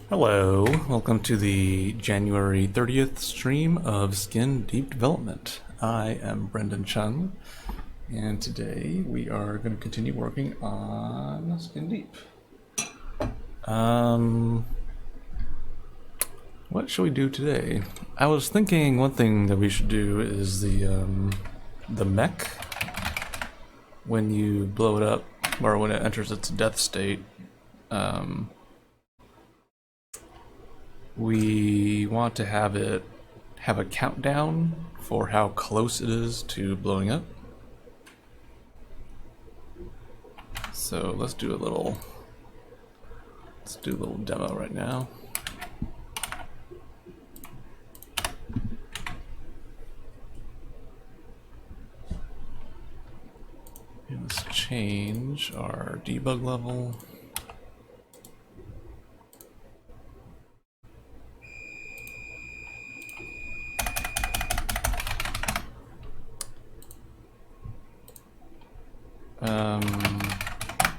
Hello, welcome to the January 30th stream of Skin Deep Development. I am Brendan Chung, and today we are going to continue working on Skin Deep. What shall we do today? I was thinking one thing that we should do is the mech. When you blow it up, or when it enters its death state, we want to have it have a countdown for how close it is to blowing up. So let's do a little demo right now. And let's change our debug level.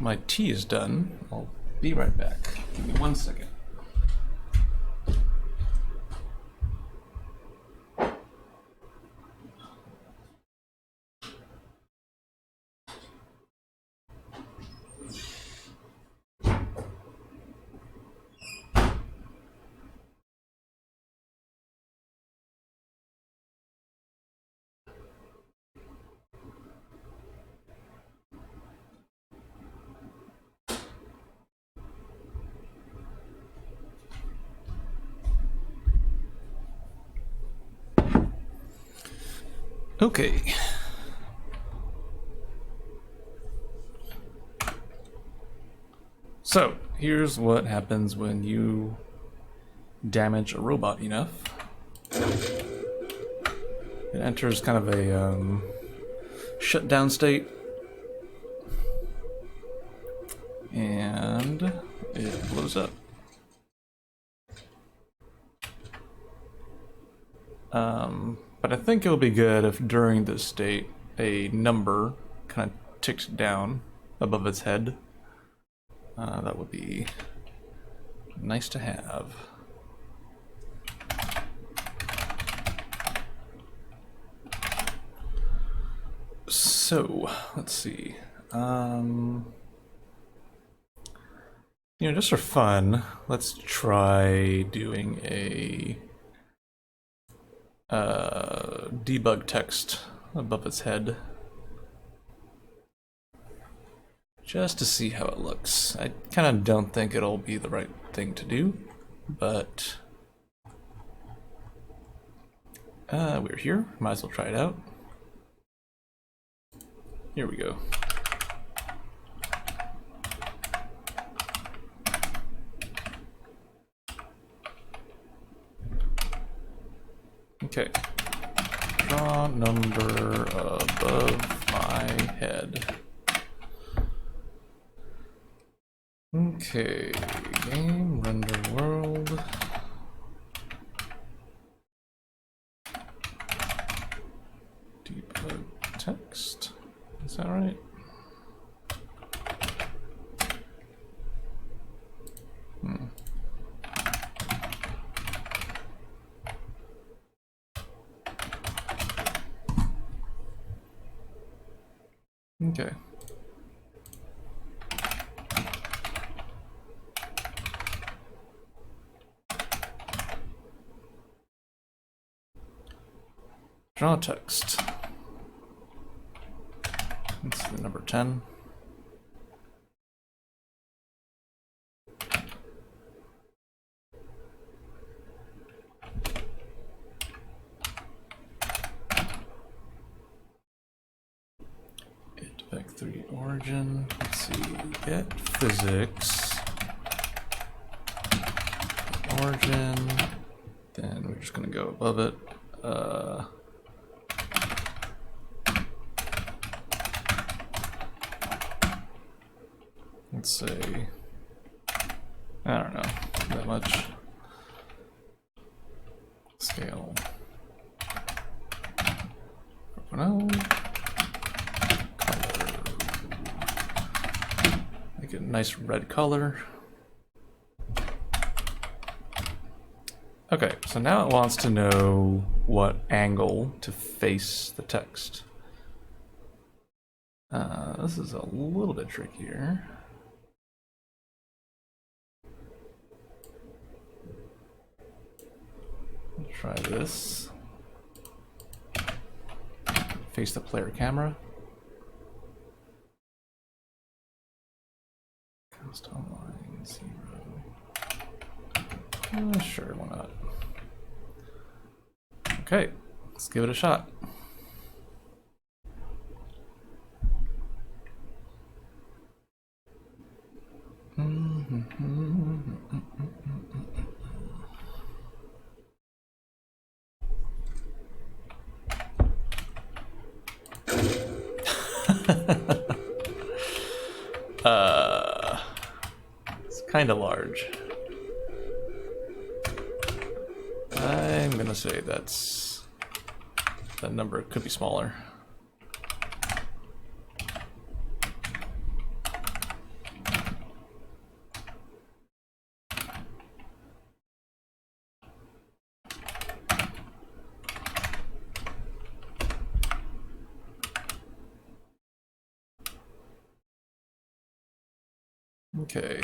My tea is done. I'll be right back. Give me 1 second. Okay. So, here's what happens when you damage a robot enough. It enters kind of a shutdown state, and it blows up. But I think it'll be good if during this state a number kind of ticked down above its head. That would be nice to have. So, let's see. Just for fun, let's try doing a debug text above its head, just to see how it looks. I kind of don't think it'll be the right thing to do, but we're here, might as well try it out. Here we go. Okay. Draw number above my head. Okay. Game, render world. Debug text. Is that right? Okay. Draw text. That's the number 10. Vec3 origin. Let's see. Get physics. Origin. Then we're just gonna go above it. Let's say, I don't know, that much. Scale. No. Color. Make it a nice red color. Okay, so now it wants to know what angle to face the text. This is a little bit trickier. Let's try this. Face the player camera. Cost online 0. Sure, why not? Okay, let's give it a shot. It's kind of large. I'm gonna say that number could be smaller. Okay.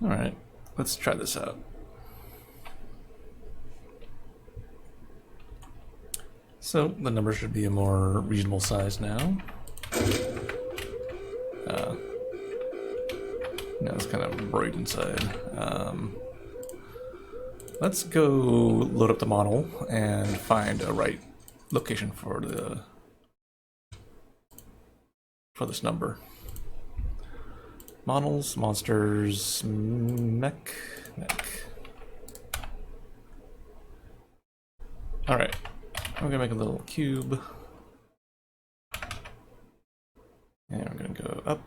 All right, let's try this out. So the number should be a more reasonable size now. Now it's kind of bright inside. Let's go load up the model and find a right location for this number. Models, monsters, mech. All right, I'm gonna make a little cube, and we're gonna go up.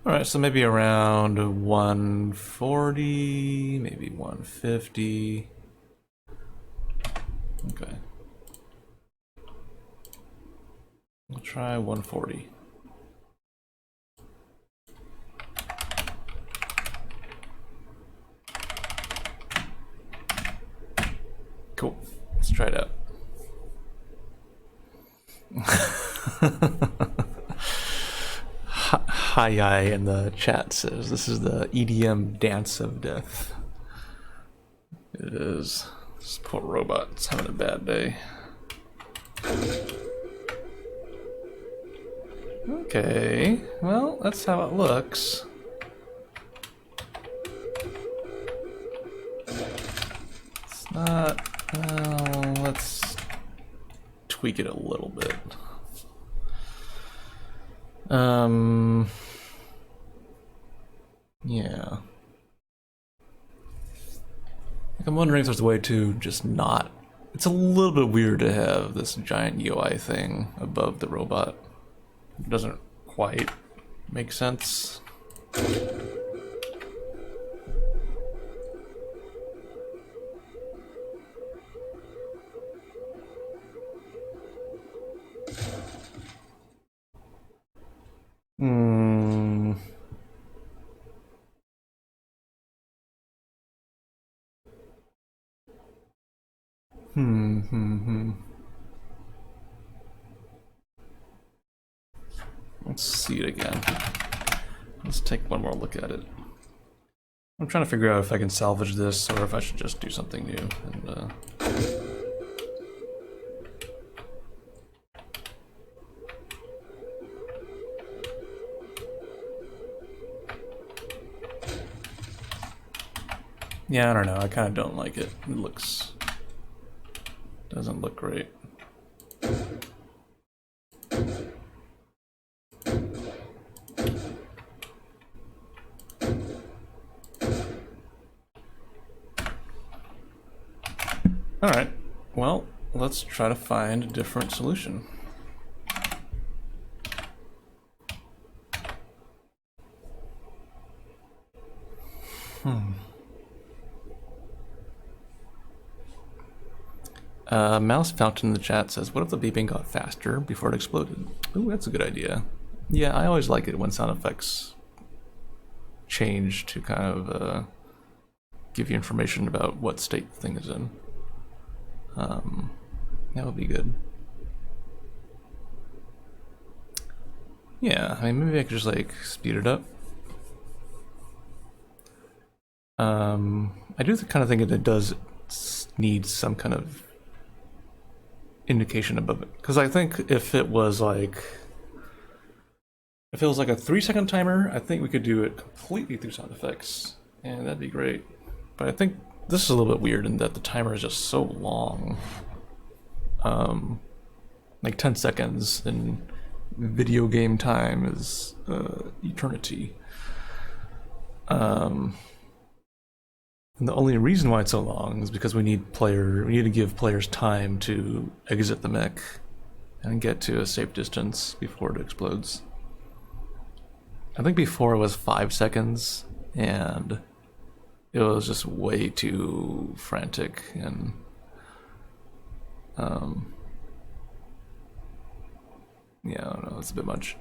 All right, so maybe around 140, maybe 150. Okay, we'll try 140. Cool. Let's try it out. Hi in the chat says this is the EDM dance of death. It is. This poor robot's having a bad day. Okay, well, that's how it looks. It's not. Well, let's tweak it a little bit. Yeah. Like, I'm wondering if there's a way to just not. It's a little bit weird to have this giant UI thing above the robot. It doesn't quite make sense. Let's see it again. Let's take one more look at it. I'm trying to figure out if I can salvage this or if I should just do something new. And, yeah, I don't know. I kind of don't like it. It doesn't look great. All right, well, let's try to find a different solution. Mouse Fountain in the chat says, what if the beeping got faster before it exploded? Ooh, that's a good idea. Yeah, I always like it when sound effects change to kind of give you information about what state the thing is in. That would be good. Yeah, I mean, maybe I could just like speed it up. I do kind of think it does need some kind of indication above it, because I think if it was like a 3-second timer, I think we could do it completely through sound effects, and that'd be great. But I think this is a little bit weird in that the timer is just so long. Like 10 seconds in video game time is eternity. And the only reason why it's so long is because we need to give players time to exit the mech and get to a safe distance before it explodes. I think before it was 5 seconds, and it was just way too frantic, and yeah, I don't know, it's a bit much.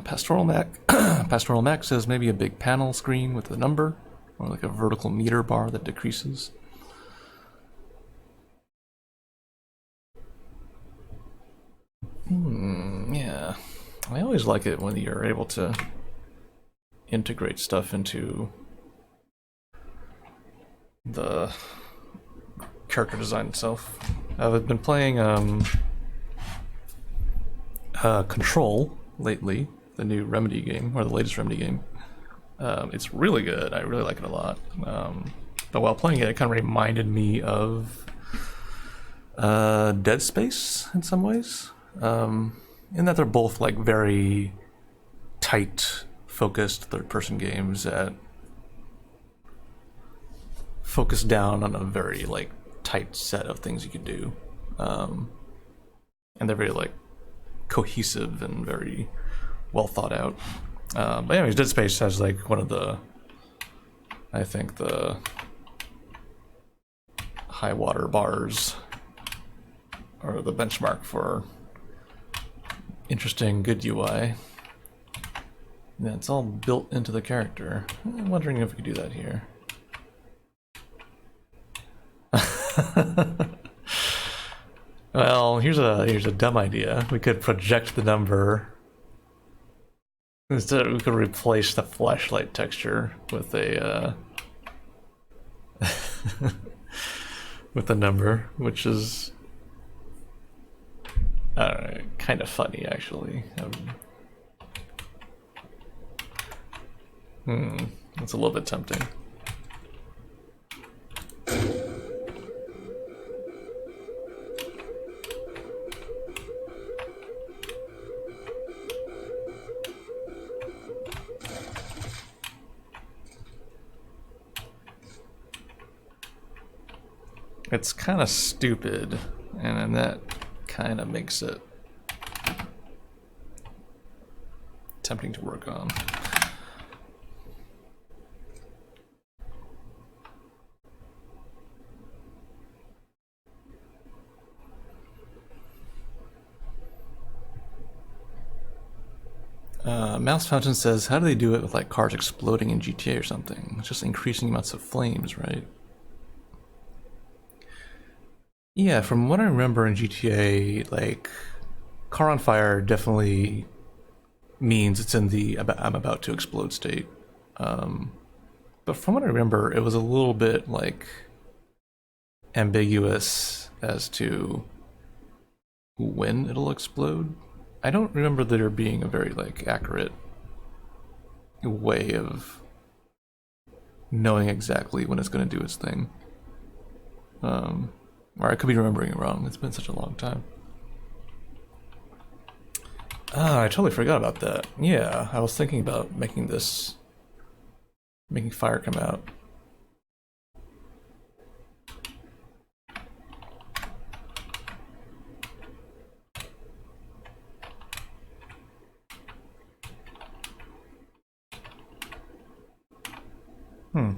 Pastoral Mac says maybe a big panel screen with a number, or like a vertical meter bar that decreases. Yeah, I always like it when you're able to integrate stuff into the character design itself. I've been playing Control lately, the new Remedy game, or the latest Remedy game. It's really good. I really like it a lot. But while playing it, it kind of reminded me of Dead Space in some ways, in that they're both like very tight, focused third-person games that focus down on a very like tight set of things you can do, and they're very like cohesive and very well thought out. But anyways, Dead Space has like one of the, I think, the high water bars, or the benchmark for interesting, good UI. Yeah, it's all built into the character. I'm wondering if we could do that here. Well, here's a dumb idea. We could project the number. Instead, we could replace the flashlight texture with a with a number, which is kind of funny, actually. It's a little bit tempting. It's kind of stupid, and then that kind of makes it tempting to work on. Mouse Fountain says, how do they do it with like cars exploding in GTA or something? It's just increasing amounts of flames, right? Yeah, from what I remember in GTA, like, car on fire definitely means it's in the I'm about to explode state. But from what I remember, it was a little bit, like, ambiguous as to when it'll explode. I don't remember there being a very, like, accurate way of knowing exactly when it's going to do its thing. Or I could be remembering it wrong. It's been such a long time. I totally forgot about that. Yeah, I was thinking about making fire come out. Hmm.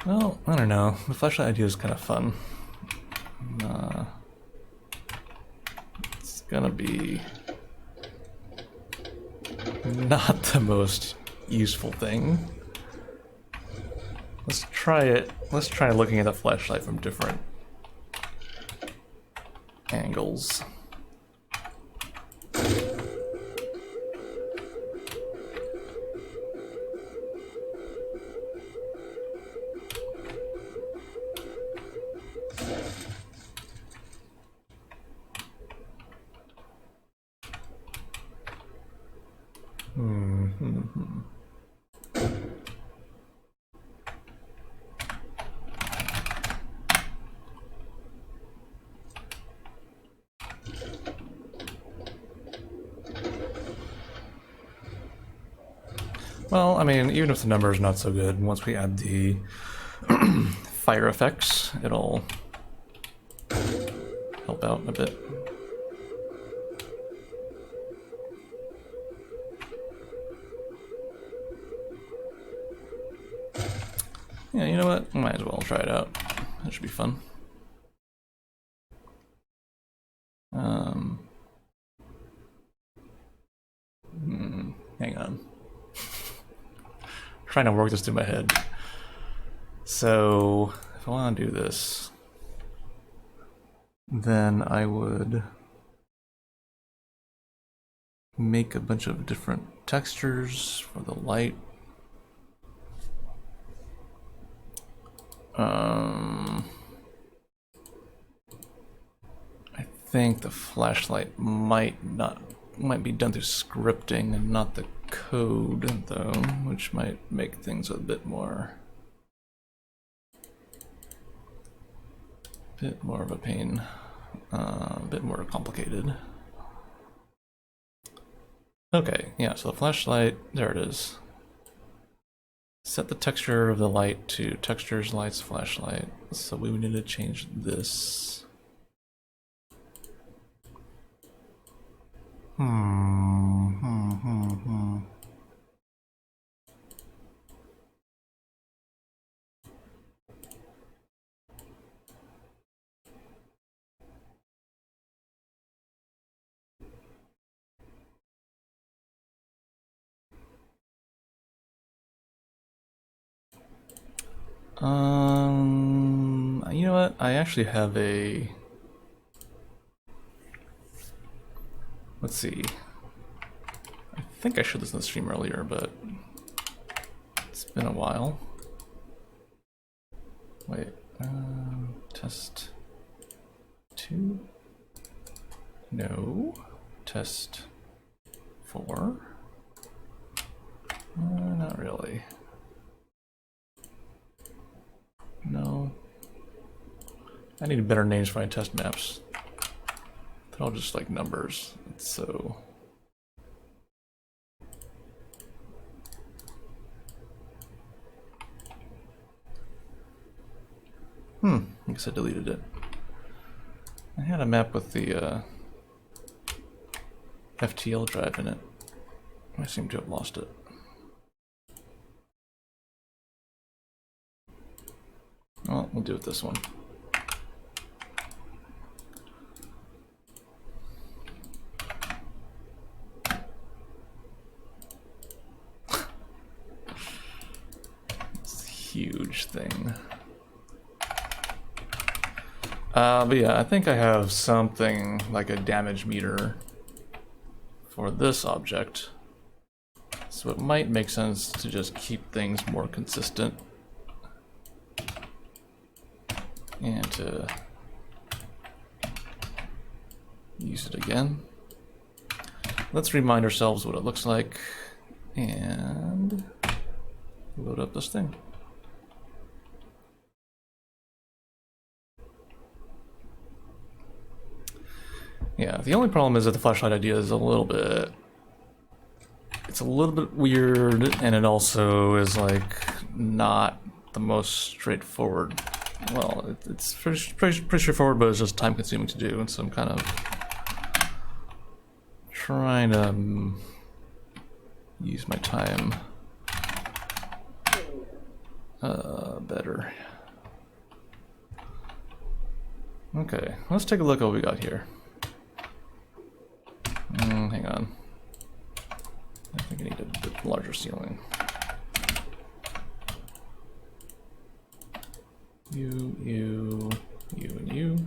Well, I don't know. The flashlight idea is kind of fun. It's gonna be not the most useful thing. Let's try it. Let's try looking at the flashlight from different angles. Well, I mean, even if the number is not so good, once we add the fire effects, it'll help out a bit. Yeah, you know what? Might as well try it out. That should be fun. Hang on. Trying to work this through my head. So, if I want to do this, then I would make a bunch of different textures for the light. I think the flashlight might be done through scripting and not the code though, which might make things a bit more of a pain, a bit more complicated. Okay, yeah, so the flashlight, there it is. Set the texture of the light to textures, lights, flashlight. So we would need to change this. You know what? I actually have a. Let's see. I think I showed this in the stream earlier, but it's been a while. Wait, test 2? No. Test 4? Not really. No. I need better names for my test maps. They're all just like numbers. It's so... I guess I deleted it. I had a map with the FTL drive in it. I seem to have lost it. Well, we'll do it this one. It's a huge thing. But yeah, I think I have something like a damage meter for this object. So it might make sense to just keep things more consistent. And to use it again. let's remind ourselves what it looks like and load up this thing. Yeah, the only problem is that the flashlight idea is a little bit... It's a little bit weird, and it also is like not the most straightforward. Well, it's pretty straightforward, but it's just time consuming to do, and so I'm kind of trying to use my time better. Okay, let's take a look at what we got here. Hang on. I think I need a bit larger ceiling. You, and you.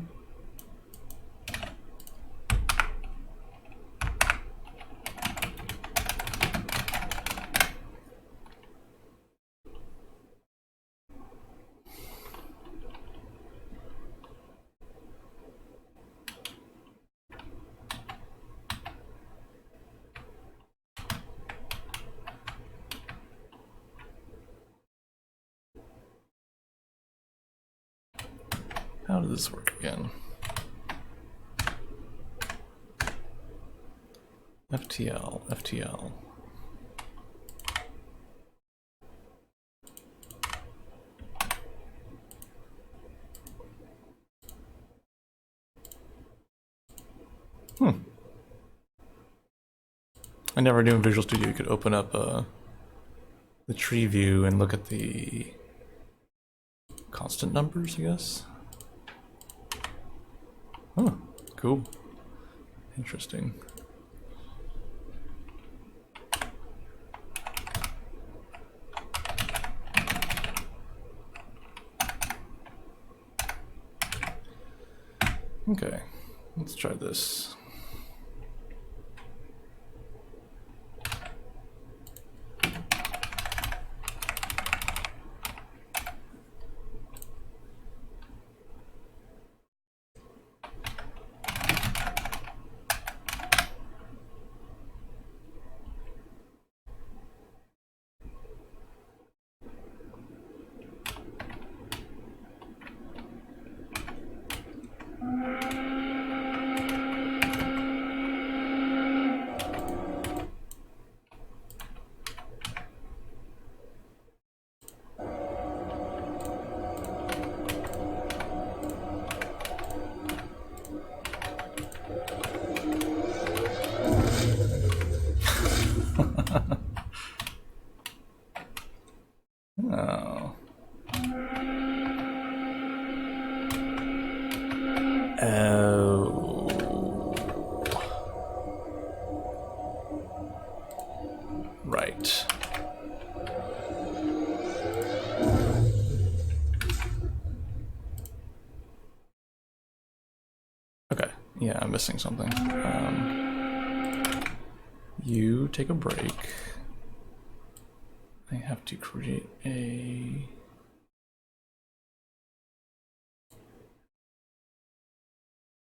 How does this work again? FTL. I never knew in Visual Studio you could open up the tree view and look at the constant numbers, I guess. Oh, cool. Interesting. Okay, let's try this. Oh. Oh. Right. Okay. Yeah, I'm missing something. You take a break. I have to create a...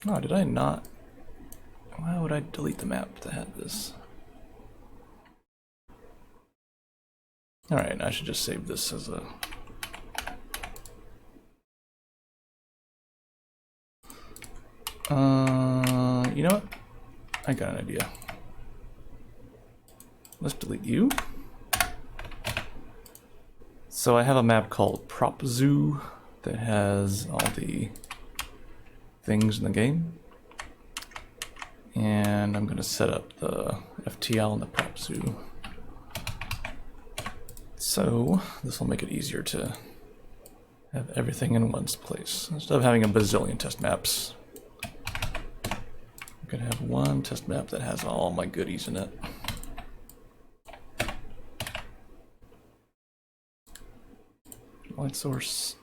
Oh, did I not? Why would I delete the map that had this? Alright, I should just save this as a... You know what? I got an idea. Let's delete you. So I have a map called Prop Zoo that has all the things in the game. And I'm gonna set up the FTL and the Prop Zoo. So this will make it easier to have everything in one place. Instead of having a bazillion test maps, I'm gonna have one test map that has all my goodies in it. Light source.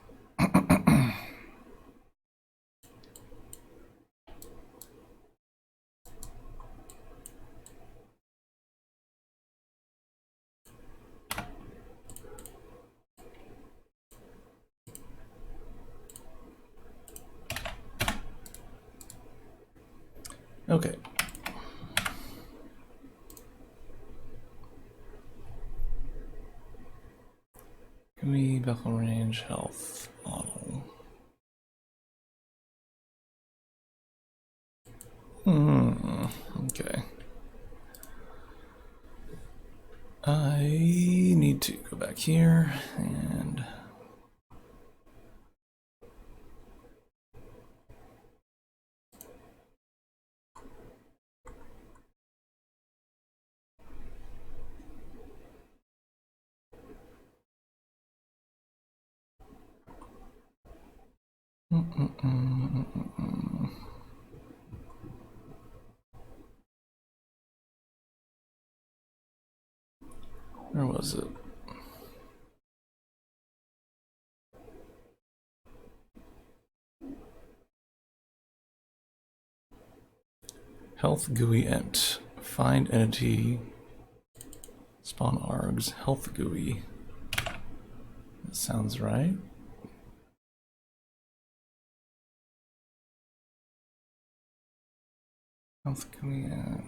Okay. GUI, buckle range, health, model. Okay. I need to go back here and where was it? Health GUI ent. Find entity. Spawn args. Health GUI. That sounds right. Health GUI ent.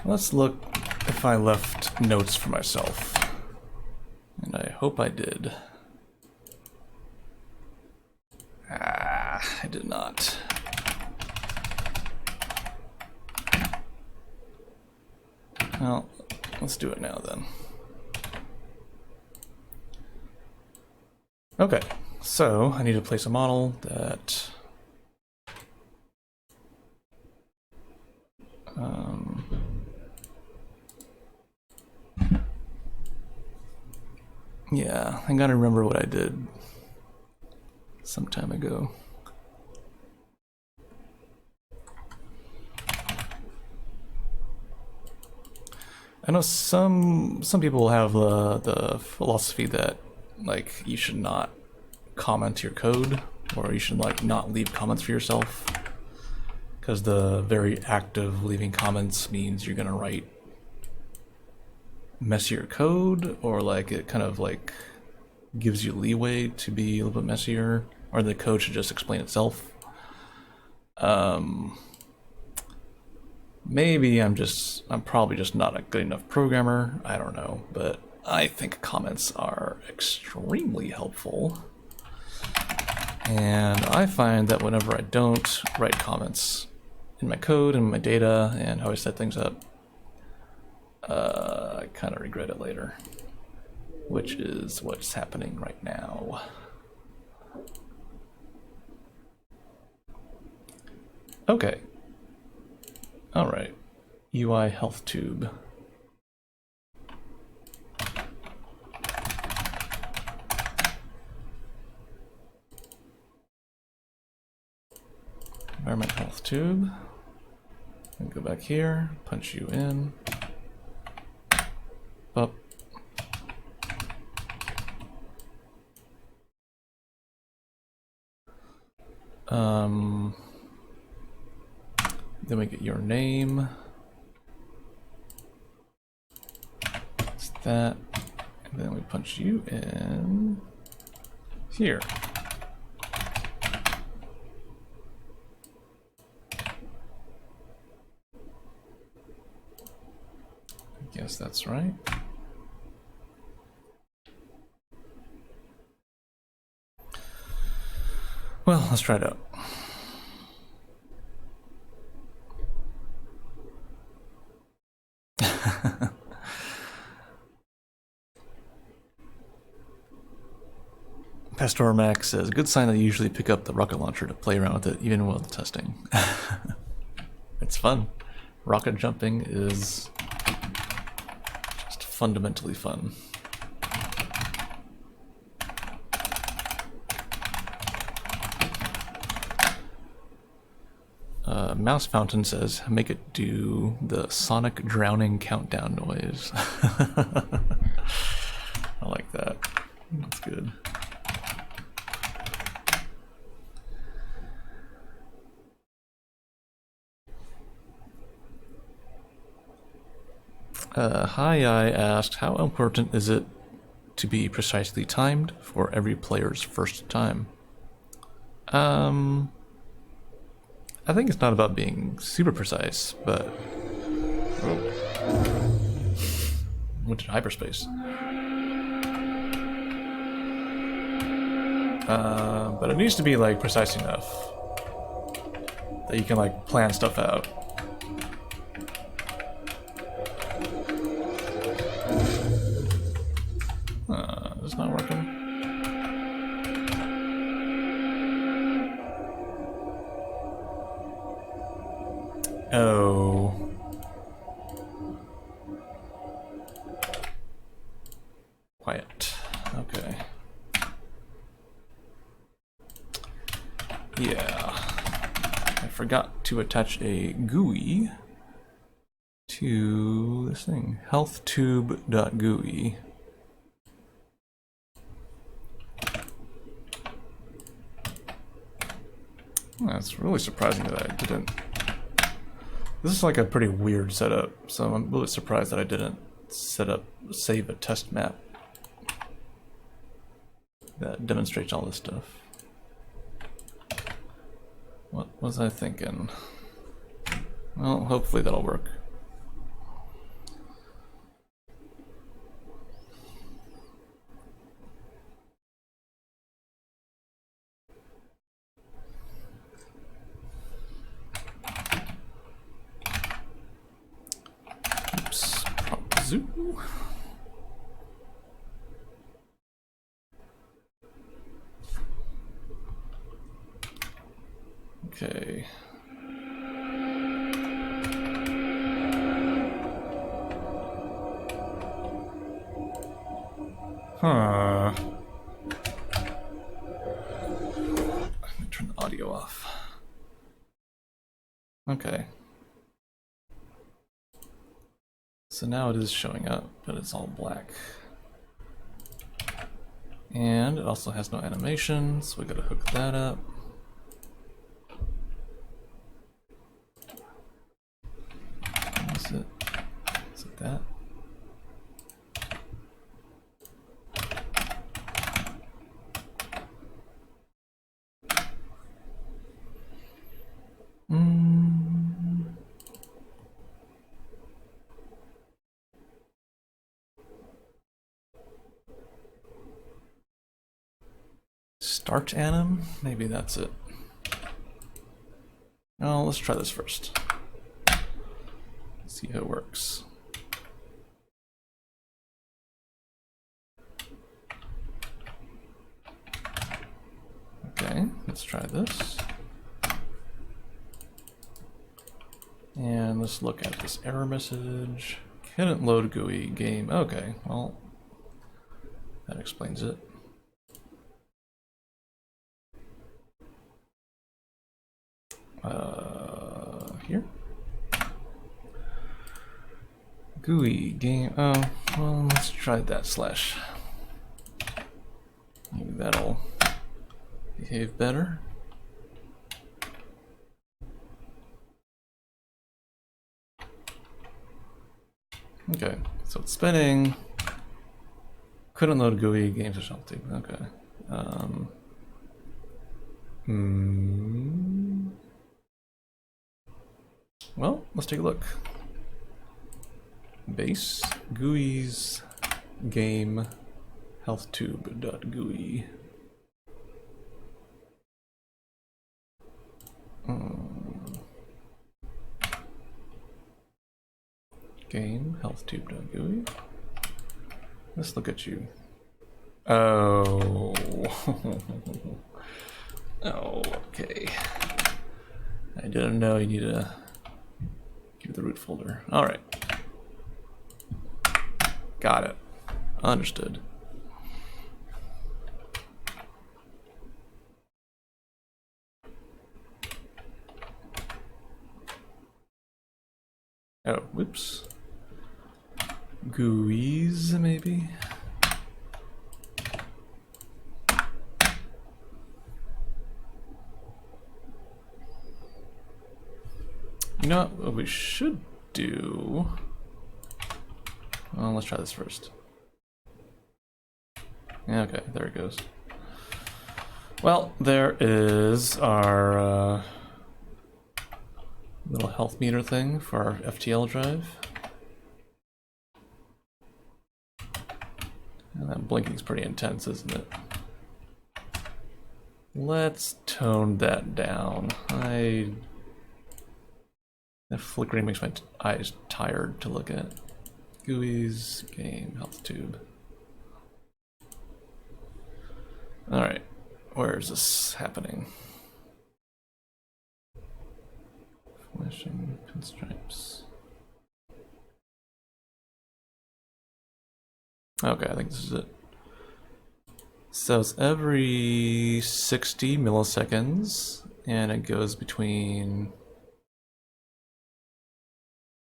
Let's look if I left notes for myself. And I hope I did. I did not. Well, let's do it now then. Okay, so I need to place a model that yeah, I gotta remember what I did some time ago. I know some people have the philosophy that like you should not comment your code, or you should like not leave comments for yourself, because the very act of leaving comments means you're gonna write messier code, or like it kind of like gives you leeway to be a little bit messier, or the code should just explain itself. Maybe I'm probably just not a good enough programmer, I don't know, but I think comments are extremely helpful. And I find that whenever I don't write comments in my code and my data and how I set things up, I kind of regret it later, which is what's happening right now. Okay. All right. UI health tube. Environment health tube. And go back here, punch you in. Up. Then we get your name. It's that. And then we punch you in here. I guess that's right. Well, let's try it out. Pastor Max says, good sign that you usually pick up the rocket launcher to play around with it, even while testing. It's fun. Rocket jumping is just fundamentally fun. Mouse Fountain says, make it do the sonic drowning countdown noise. I like that. That's good. Hi, I asked, how important is it to be precisely timed for every player's first time? I think it's not about being super precise, but went to hyperspace. But it needs to be like precise enough that you can like plan stuff out. It's not working. Oh. Quiet. Okay. Yeah. I forgot to attach a GUI to this thing. healthtube.gui. That's really surprising that I didn't. This is like a pretty weird setup, so I'm really surprised that I didn't save a test map that demonstrates all this stuff. What was I thinking? Well, hopefully that'll work. Oops, prop zoo. Okay. Huh. Let me turn the audio off. Okay. So now it is showing up, but it's all black. And it also has no animation, so we gotta hook that up. Is it that? Start anim? Maybe that's it. Oh, let's try this first. See how it works. Okay, let's try this. And let's look at this error message. Couldn't load GUI game. Okay, well, that explains it. Here. GUI game. Oh, well, let's try that slash. Maybe that'll behave better. Okay, so it's spinning. Couldn't load GUI games or something. Okay. Well, let's take a look. Base GUI's game healthtube.gui. Game healthtube.gui. Let's look at you. Oh. Oh, okay. I didn't know you need to give the root folder. All right. Got it. Understood. Oh, whoops. GUIs, maybe? You know what we should do? Well, let's try this first. Yeah, okay, there it goes. Well, there is our little health meter thing for our FTL drive. And that blinking's pretty intense, isn't it? Let's tone that down. That flickering makes my eyes tired to look at. GUIs, game, health tube. Alright, where is this happening? Flashing pinstripes. Okay, I think this is it. So it's every 60 milliseconds, and it goes between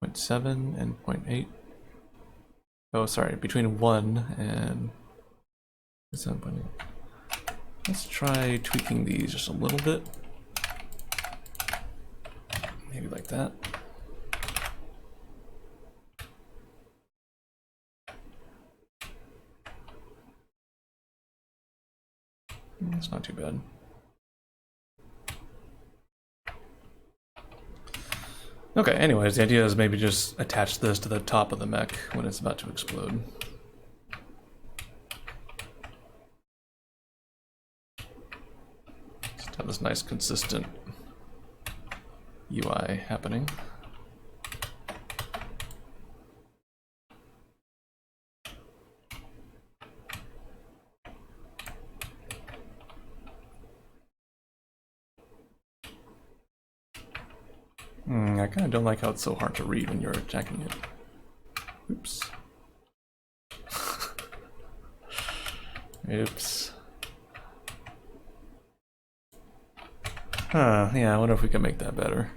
0.7 and 0.8. Oh, sorry, between 1 and 7.8. Let's try tweaking these just a little bit. Maybe like that. It's not too bad. Okay, anyways, the idea is maybe just attach this to the top of the mech when it's about to explode. Just have this nice consistent UI happening. I kind of don't like how it's so hard to read when you're attacking it. Oops. Oops. Yeah, I wonder if we can make that better.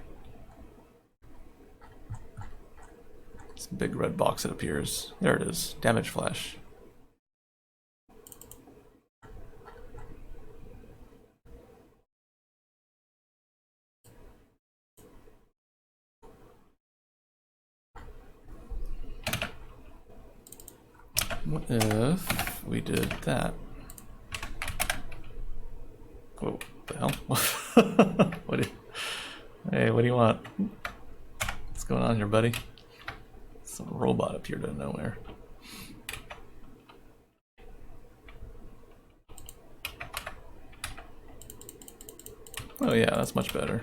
This big red box that appears. There it is. Damage flash. What if we did that? Whoa, the hell? Hey, what do you want? What's going on here, buddy? Some robot appeared out of nowhere. Oh yeah, that's much better.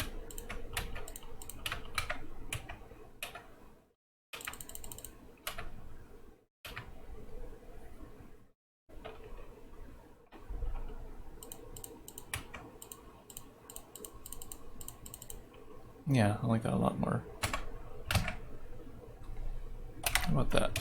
Yeah, I like that a lot more. How about that?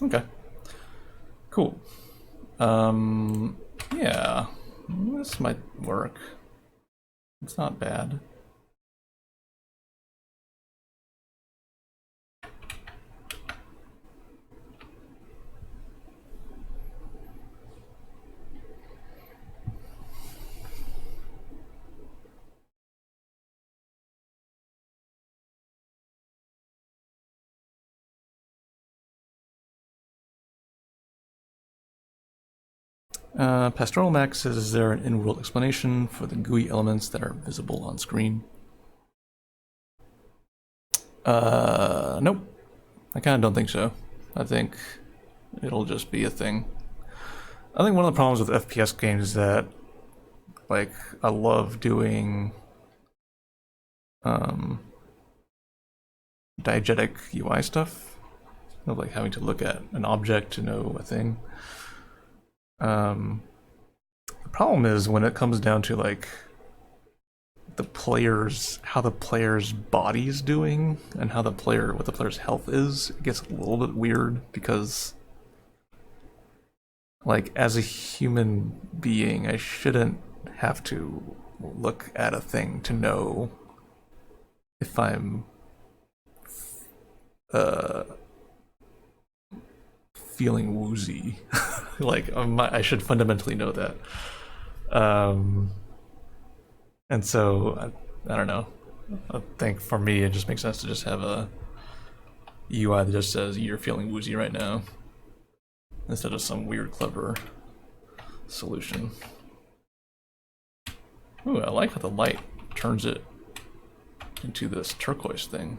Okay. Cool. Yeah, this might work. It's not bad. Pastoral Max says, is there an in-world explanation for the GUI elements that are visible on screen? Nope. I kind of don't think so. I think it'll just be a thing. I think one of the problems with FPS games is that, like, I love doing diegetic UI stuff, of like having to look at an object to know a thing. The problem is when it comes down to like how the player's body's doing and what the player's health is, it gets a little bit weird because, like, as a human being, I shouldn't have to look at a thing to know if I'm feeling woozy. Like, I should fundamentally know that. Um, and so I don't know. I think for me, it just makes sense to just have a UI that just says you're feeling woozy right now, instead of some weird, clever solution. Ooh, I like how the light turns it into this turquoise thing.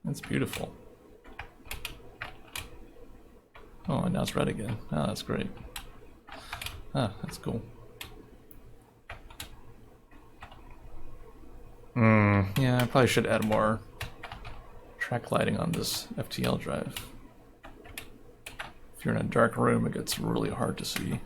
That's beautiful. Oh, and now it's red again. Ah, that's great. Ah, that's cool. Yeah, I probably should add more track lighting on this FTL drive. If you're in a dark room, it gets really hard to see.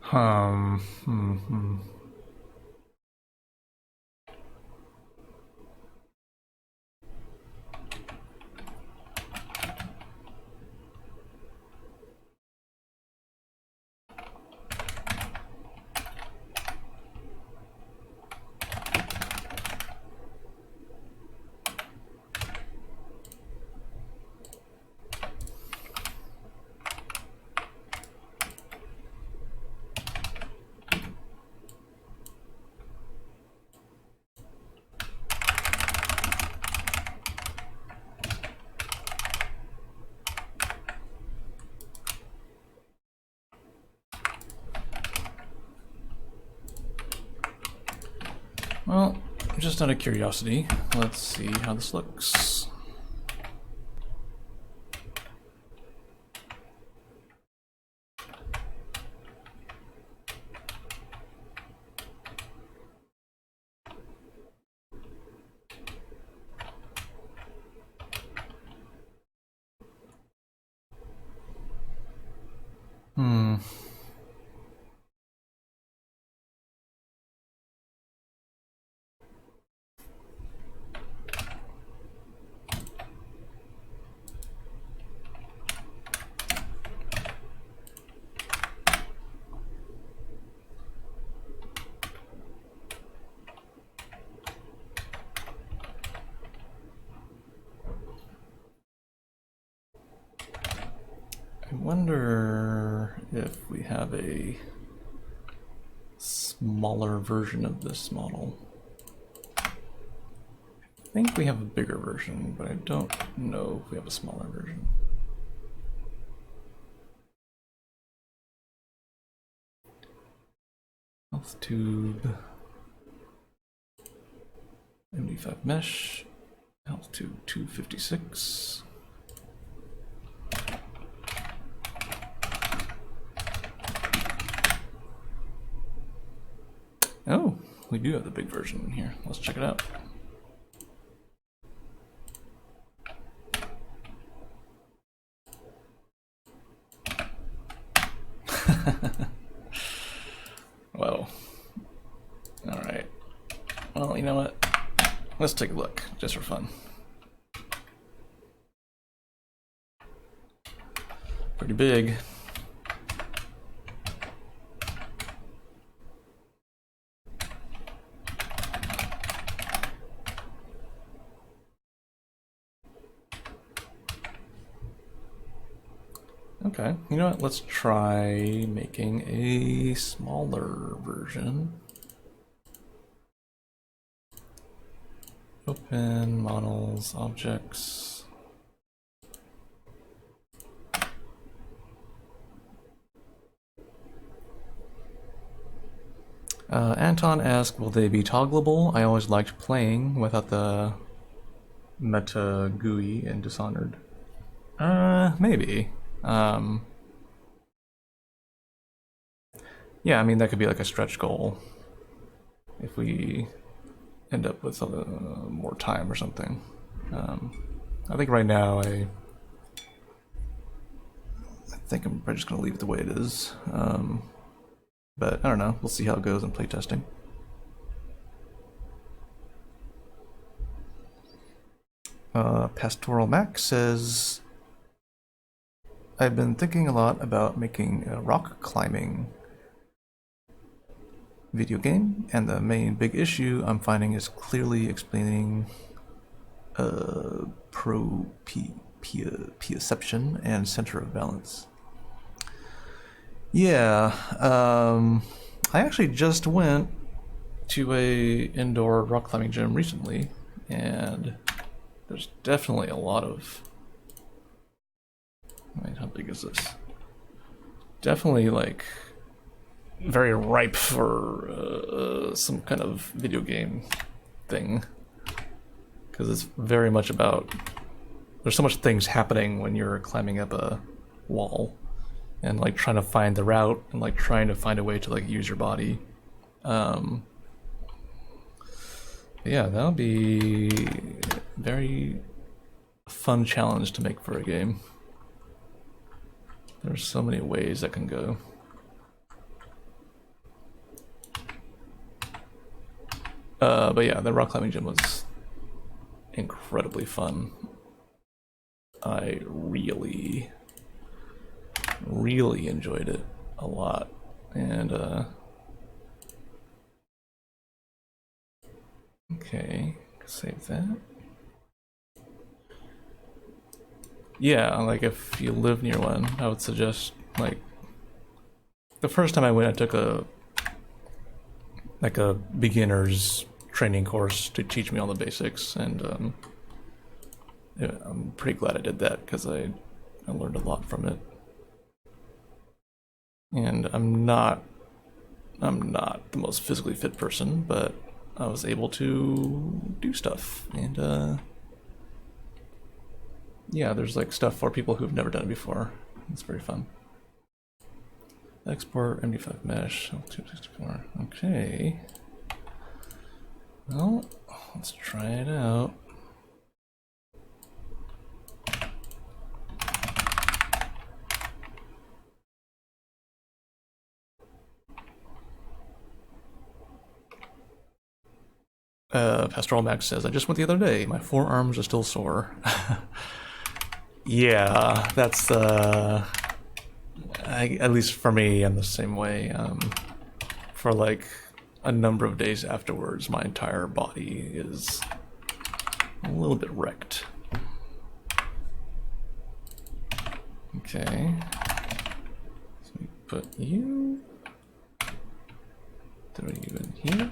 Hmm, hmm. Well, just out of curiosity, let's see how this looks. I wonder if we have a smaller version of this model. I think we have a bigger version, but I don't know if we have a smaller version. Health tube, MD5 mesh, health tube 256. Oh, we do have the big version in here. Let's check it out. Whoa. Alright. Well, you know what? Let's take a look, just for fun. Pretty big. Okay, you know what? Let's try making a smaller version. Open, models, objects. Anton asked, will they be toggleable? I always liked playing without the meta GUI in Dishonored. Maybe. Yeah, I mean, that could be like a stretch goal if we end up with more time or something. I think right now I think I'm probably just going to leave it the way it is. But I don't know. We'll see how it goes in playtesting. Pastoral Mac says, I've been thinking a lot about making rock climbing video game, and the main big issue I'm finding is clearly explaining proprioception and center of balance. Yeah, I actually just went to a indoor rock climbing gym recently, and there's definitely a lot of... Wait, how big is this? Definitely, like, very ripe for some kind of video game thing. Because it's very much about... There's so much things happening when you're climbing up a wall. And, like, trying to find the route, and, like, trying to find a way to, like, use your body. Yeah, that'll be a very fun challenge to make for a game. There's so many ways that can go. But yeah, the rock climbing gym was incredibly fun. I really enjoyed it a lot. And okay, save that. Yeah, like if you live near one, I would suggest, like, the first time I went, I took a beginner's training course to teach me all the basics, and yeah, I'm pretty glad I did that because I learned a lot from it. And I'm not the most physically fit person, but I was able to do stuff, and yeah, there's like stuff for people who've never done it before. It's very fun. Export MD5 mesh 264. Okay. Well, let's try it out. Pastoral Max says, I just went the other day. My forearms are still sore. Yeah, that's at least for me, I'm the same way. For like a number of days afterwards, my entire body is a little bit wrecked. Okay. So we put you. Throw you in here.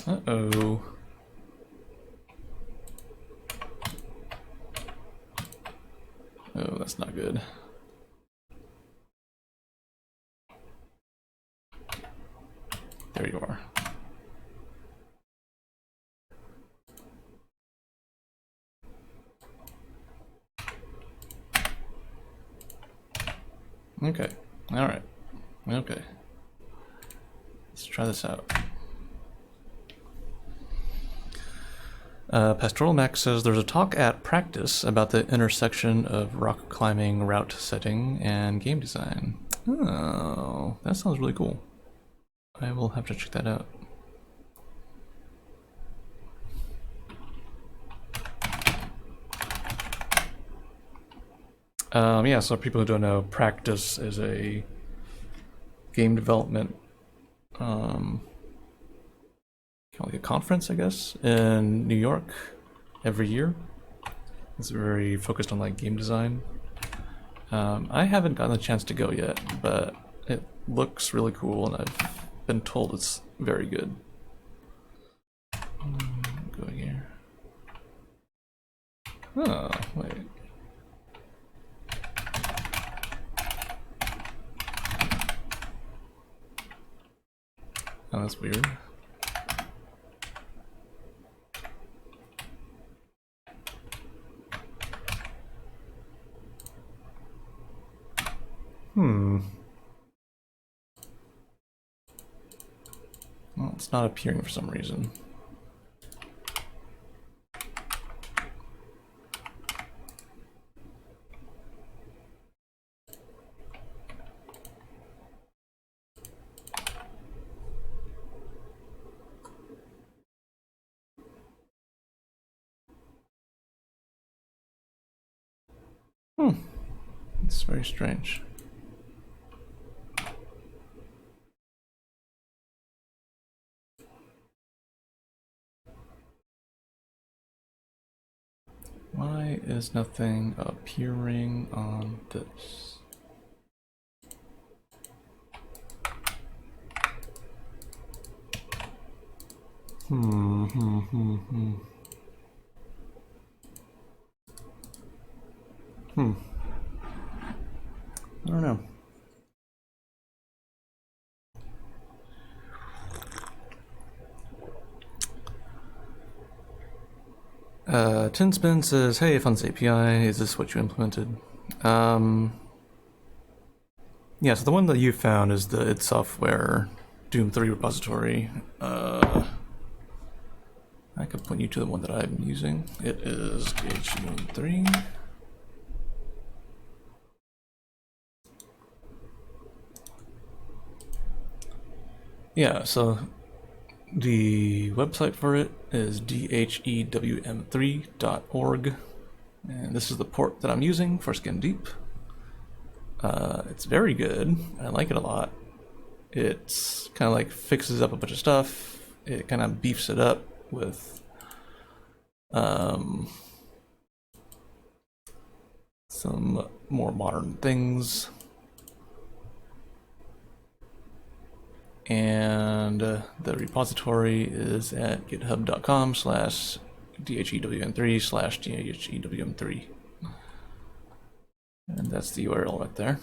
Uh-oh. Oh, that's not good. There you are. Okay. All right. Okay. Let's try this out. Pastoral Max says there's a talk at Practice about the intersection of rock climbing, route setting, and game design. Oh, that sounds really cool. I will have to check that out. Yeah, so people who don't know, Practice is a game development like a conference, I guess, in New York every year. It's very focused on like game design. I haven't gotten a chance to go yet, but it looks really cool, and I've been told it's very good. Go here. Oh, wait. Oh, that's weird. Well, it's not appearing for some reason. It's very strange. Why is nothing appearing on this? I don't know. Tinspin says, hey, Fun's API, is this what you implemented? Yeah, so the one that you found is the id Software Doom 3 repository. I could point you to the one that I'm using. It is DHdoom3. Yeah, so the website for it is dhewm3.org, and this is the port that I'm using for Skin Deep. It's very good. I like it a lot. It's kind of like fixes up a bunch of stuff. It kind of beefs it up with some more modern things. And the repository is at github.com/dhewm3/dhewm3. And that's the URL right there.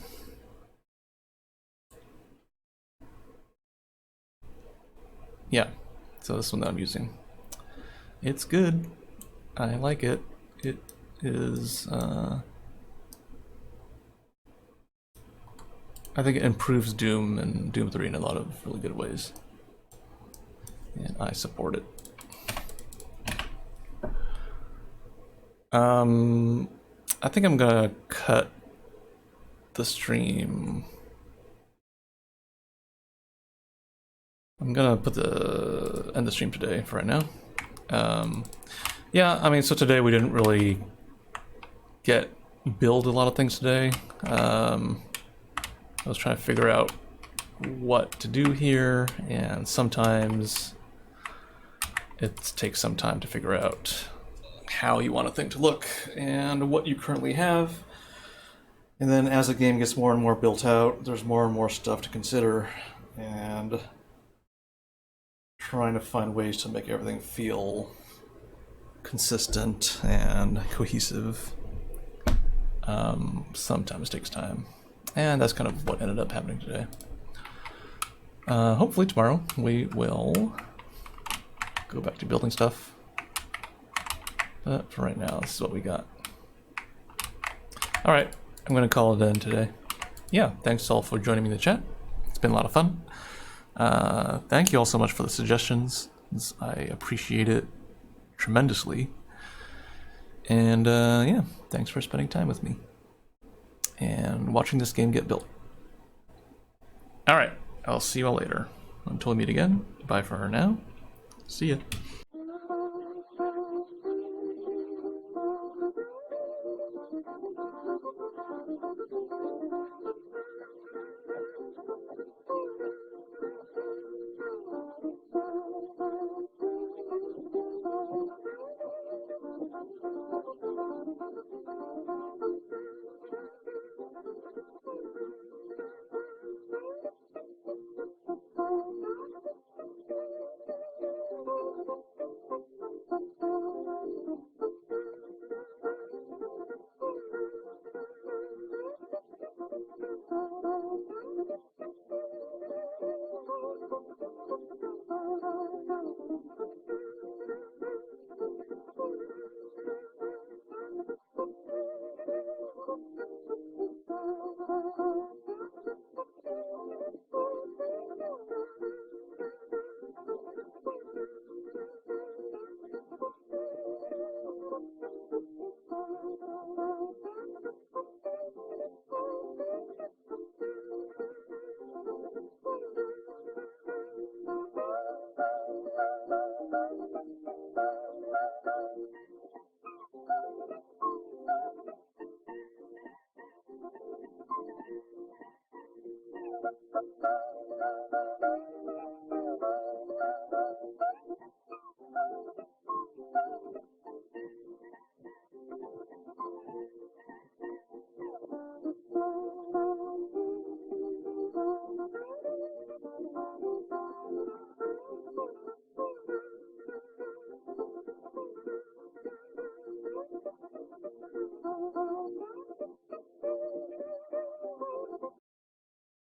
Yeah, so this one that I'm using. It's good. I like it. It is, I think it improves Doom and Doom 3 in a lot of really good ways. And I support it. I think I'm gonna cut the stream. I'm gonna end the stream today for right now. Yeah, I mean, so today we didn't really build a lot of things today. I was trying to figure out what to do here, and sometimes it takes some time to figure out how you want a thing to look and what you currently have. And then as the game gets more and more built out, there's more and more stuff to consider, and trying to find ways to make everything feel consistent and cohesive sometimes takes time. And that's kind of what ended up happening today. Hopefully tomorrow we will go back to building stuff. But for right now, this is what we got. All right, I'm going to call it in today. Yeah, thanks all for joining me in the chat. It's been a lot of fun. Thank you all so much for the suggestions. I appreciate it tremendously. And yeah, thanks for spending time with me and watching this game get built. All right, I'll see you all later. Until we meet again, bye for now. See ya.